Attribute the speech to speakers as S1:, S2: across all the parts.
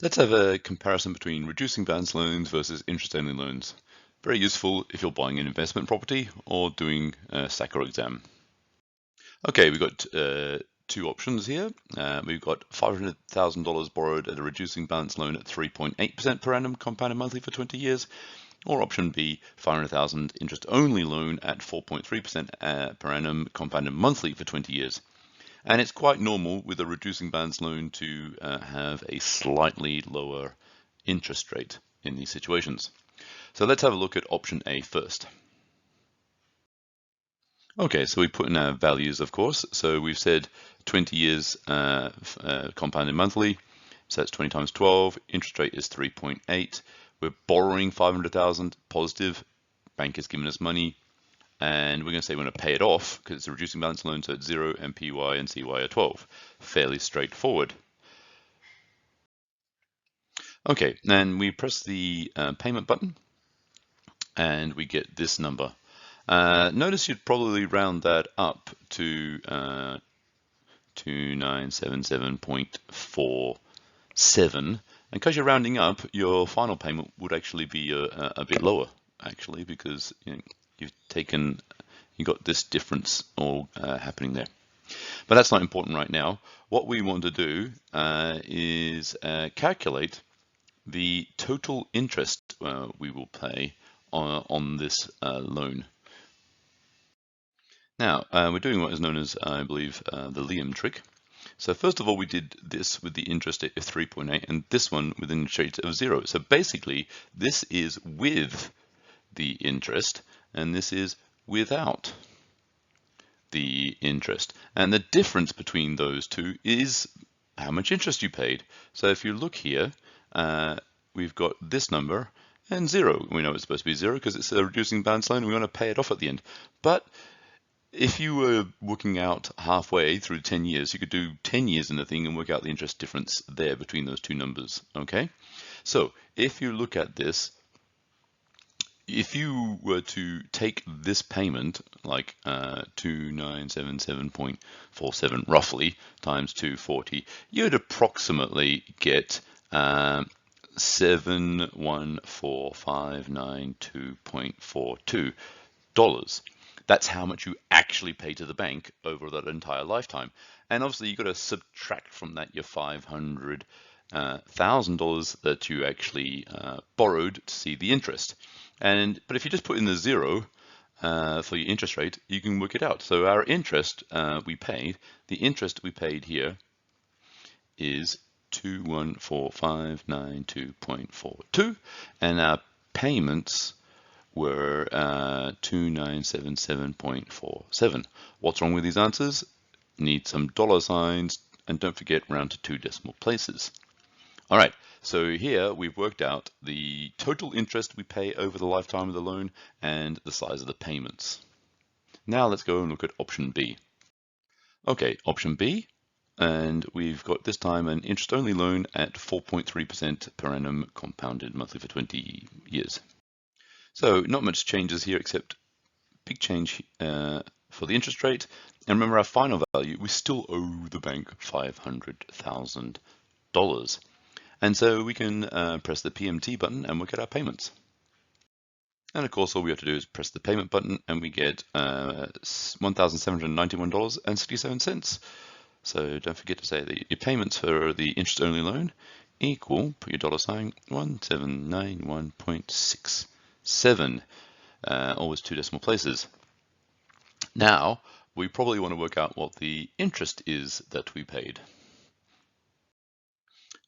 S1: Let's have a comparison between reducing balance loans versus interest-only loans. Very useful if you're buying an investment property or doing a SACR exam. Okay, we've got two options here. We've got $500,000 borrowed at a reducing balance loan at 3.8% per annum compounded monthly for 20 years, or option B, $500,000 interest-only loan at 4.3% per annum compounded monthly for 20 years. And it's quite normal with a reducing balance loan to have a slightly lower interest rate in these situations. So let's have a look at option A first. Okay, so we put in our values, of course. So we've said 20 years compounded monthly. So that's 20 times 12. Interest rate is 3.8. We're borrowing 500,000 positive. Bank has given us money. And we're going to say we're going to pay it off because it's a reducing balance loan, so it's 0 and PY and CY are 12. Fairly straightforward. Okay, then we press the payment button and we get this number. Notice you'd probably round that up to 2977.47. And because you're rounding up, your final payment would actually be a bit lower, actually, because you've got this difference all happening there. But that's not important right now. What we want to do is calculate the total interest we will pay on this loan. Now, we're doing what is known as, I believe, the Liam trick. So first of all, we did this with the interest rate of 3.8 and this one with an interest rate of 0. So basically, this is with the interest and this is without the interest. And the difference between those two is how much interest you paid. So if you look here, we've got this number and 0. We know it's supposed to be 0 because it's a reducing balance loan and we want to pay it off at the end. But if you were working out halfway through 10 years, you could do 10 years in the thing and work out the interest difference there between those two numbers, okay? So if you look at this, if you were to take this payment, like 2977.47 roughly, times 240, you'd approximately get 714,592.42 That's how much you actually pay to the bank over that entire lifetime. And obviously you've got to subtract from that your $500,000 that you actually borrowed to see the interest. But if you just put in the 0 for your interest rate, you can work it out. So our interest the interest we paid here is 214,592.42, and our payments were 2977.47. What's wrong with these answers? Need some dollar signs, and don't forget round to 2 decimal places. All right, so here we've worked out the total interest we pay over the lifetime of the loan and the size of the payments. Now let's go and look at option B. Okay, option B, and we've got this time an interest-only loan at 4.3% per annum compounded monthly for 20 years. So not much changes here except big change for the interest rate. And remember our final value, we still owe the bank $500,000. And so we can press the PMT button and work out our payments. And of course, all we have to do is press the payment button and we get $1,791.67. So don't forget to say that your payments for the interest-only loan equal, put your dollar sign, 1791.67, always 2 decimal places. Now, we probably want to work out what the interest is that we paid.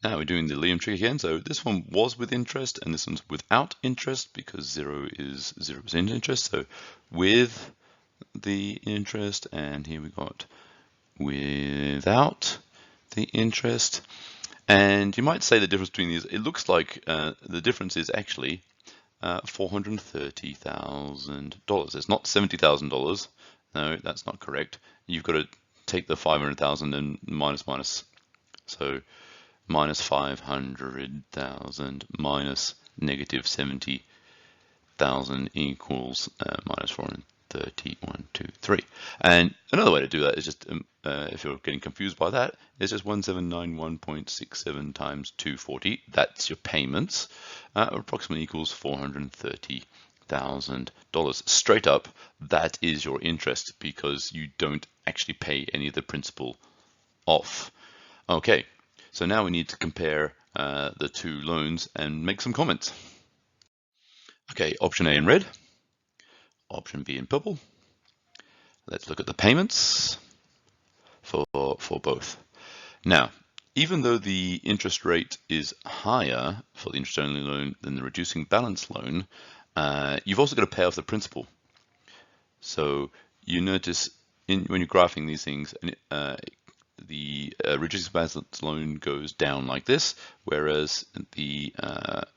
S1: Now we're doing the Liam trick again. So this one was with interest and this one's without interest because 0 is 0% interest. So with the interest, and here we got without the interest. And you might say the difference between these, it looks like the difference is actually $430,000. It's not $70,000. No, that's not correct. You've got to take the 500,000 and minus. So minus 500,000 minus negative 70,000 equals minus 430. 30, 1, 2, 3. And another way to do that is just, if you're getting confused by that, is just 1791.67 times 240. That's your payments. Approximately equals $430,000. Straight up, that is your interest because you don't actually pay any of the principal off. Okay, so now we need to compare the two loans and make some comments. Okay, option A in red, option B in purple. Let's look at the payments for both. Now, even though the interest rate is higher for the interest-only loan than the reducing balance loan, you've also got to pay off the principal. So you notice when you're graphing these things, the reducing balance loan goes down like this, whereas the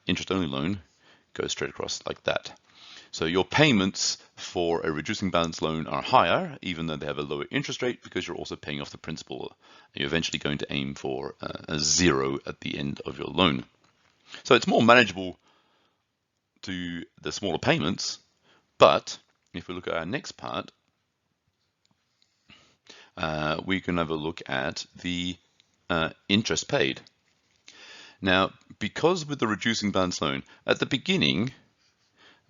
S1: interest-only loan goes straight across like that. So your payments for a reducing balance loan are higher, even though they have a lower interest rate, because you're also paying off the principal. You're eventually going to aim for a 0 at the end of your loan. So it's more manageable to the smaller payments, but if we look at our next part, we can have a look at the interest paid. Now, because with the reducing balance loan, at the beginning,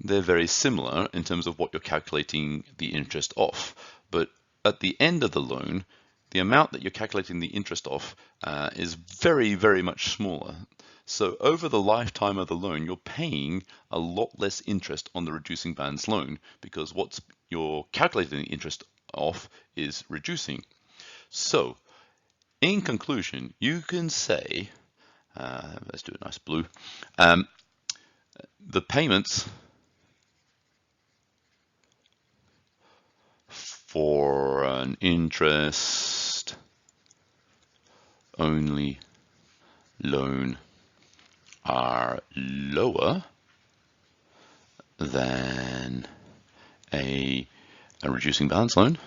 S1: they're very similar in terms of what you're calculating the interest off. But at the end of the loan, the amount that you're calculating the interest off is very, very much smaller. So over the lifetime of the loan, you're paying a lot less interest on the reducing balance loan because what you're calculating the interest off is reducing. So in conclusion, you can say, let's do a nice blue, the payments for an interest-only loan are lower than a reducing balance loan.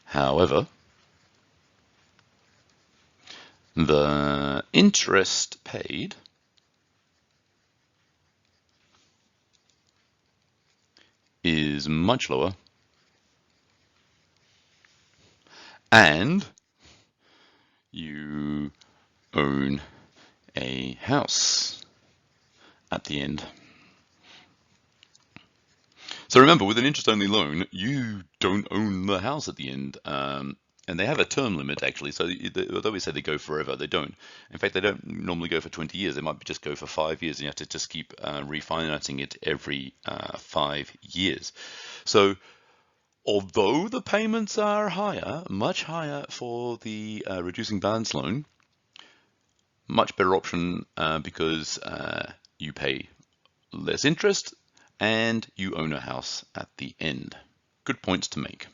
S1: However, the interest paid is much lower, and you own a house at the end. So remember, with an interest-only loan, you don't own the house at the end. And they have a term limit, actually. So although we say they go forever, they don't. In fact, they don't normally go for 20 years. They might just go for 5 years, and you have to just keep refinancing it every 5 years. So although the payments are higher, much higher for the reducing balance loan, much better option because you pay less interest and you own a house at the end. Good points to make.